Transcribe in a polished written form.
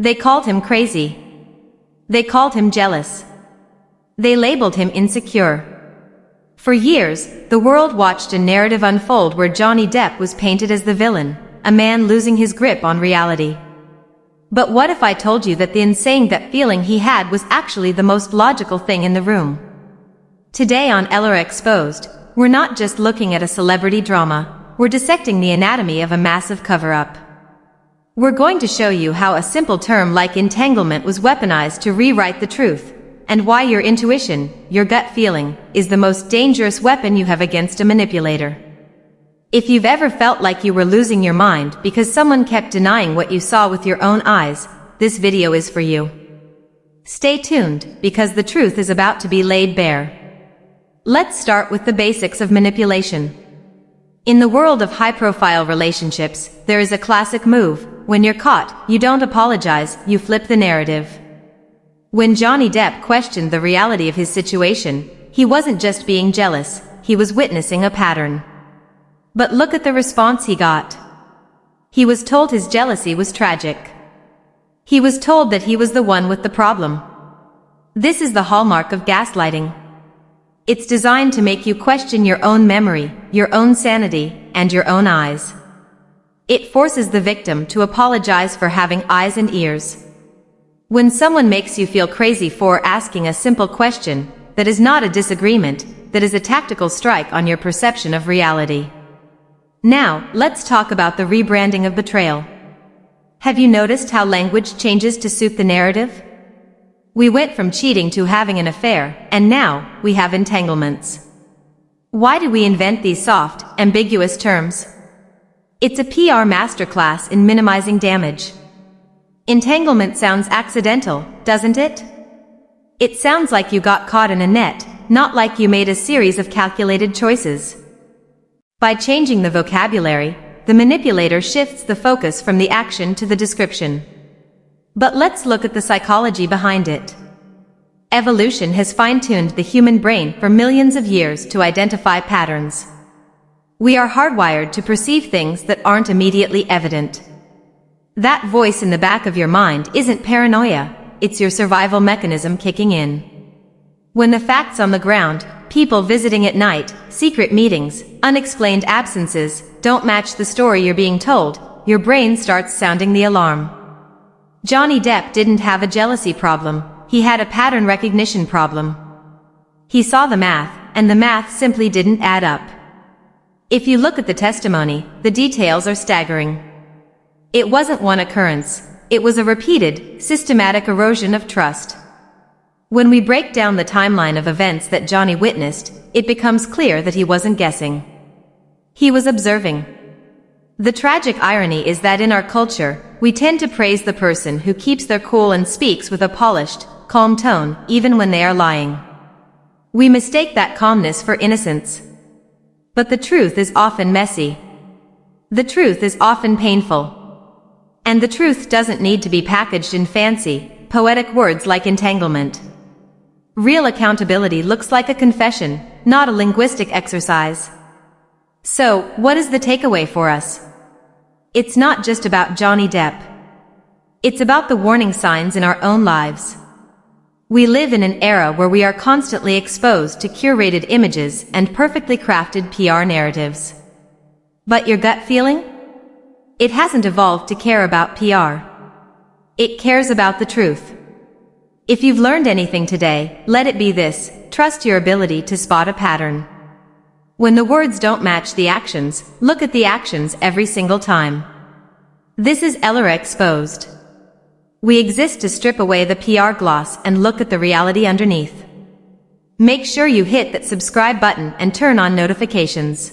They called him crazy. They called him jealous. They labeled him insecure. For years, the world watched a narrative unfold where Johnny Depp was painted as the villain, a man losing his grip on reality. But what if I told you that the insane gut feeling he had was actually the most logical thing in the room? Today on Elyra Exposed, we're not just looking at a celebrity drama, we're dissecting the anatomy of a massive cover-up. We're going to show you how a simple term like entanglement was weaponized to rewrite the truth, and why your intuition, your gut feeling, is the most dangerous weapon you have against a manipulator. If you've ever felt like you were losing your mind because someone kept denying what you saw with your own eyes, this video is for you. Stay tuned, because the truth is about to be laid bare. Let's start with the basics of manipulation. In the world of high-profile relationships, there is a classic move: when you're caught, you don't apologize, you flip the narrative. When Johnny Depp questioned the reality of his situation, he wasn't just being jealous, he was witnessing a pattern. But look at the response he got. He was told his jealousy was tragic. He was told that he was the one with the problem. This is the hallmark of gaslighting. It's designed to make you question your own memory, your own sanity, and your own eyes. It forces the victim to apologize for having eyes and ears. When someone makes you feel crazy for asking a simple question, that is not a disagreement, that is a tactical strike on your perception of reality. Now, let's talk about the rebranding of betrayal. Have you noticed how language changes to suit the narrative? We went from cheating to having an affair, and now, we have entanglements. Why did we invent these soft, ambiguous terms? It's a PR masterclass in minimizing damage. Entanglement sounds accidental, doesn't it? It sounds like you got caught in a net, not like you made a series of calculated choices. By changing the vocabulary, the manipulator shifts the focus from the action to the description. But let's look at the psychology behind it. Evolution has fine-tuned the human brain for millions of years to identify patterns. We are hardwired to perceive things that aren't immediately evident. That voice in the back of your mind isn't paranoia, it's your survival mechanism kicking in. When the facts on the ground, people visiting at night, secret meetings, unexplained absences, don't match the story you're being told, your brain starts sounding the alarm. Johnny Depp didn't have a jealousy problem, he had a pattern recognition problem. He saw the math, and the math simply didn't add up. If you look at the testimony, the details are staggering. It wasn't one occurrence, it was a repeated, systematic erosion of trust. When we break down the timeline of events that Johnny witnessed, it becomes clear that he wasn't guessing. He was observing. The tragic irony is that in our culture, we tend to praise the person who keeps their cool and speaks with a polished, calm tone, even when they are lying. We mistake that calmness for innocence. But the truth is often messy. The truth is often painful. And the truth doesn't need to be packaged in fancy, poetic words like entanglement. Real accountability looks like a confession, not a linguistic exercise. So, what is the takeaway for us? It's not just about Johnny Depp. It's about the warning signs in our own lives. We live in an era where we are constantly exposed to curated images and perfectly crafted PR narratives. But your gut feeling? It hasn't evolved to care about PR. It cares about the truth. If you've learned anything today, let it be this: trust your ability to spot a pattern. When the words don't match the actions, look at the actions every single time. This is Elyra Exposed. We exist to strip away the PR gloss and look at the reality underneath. Make sure you hit that subscribe button and turn on notifications.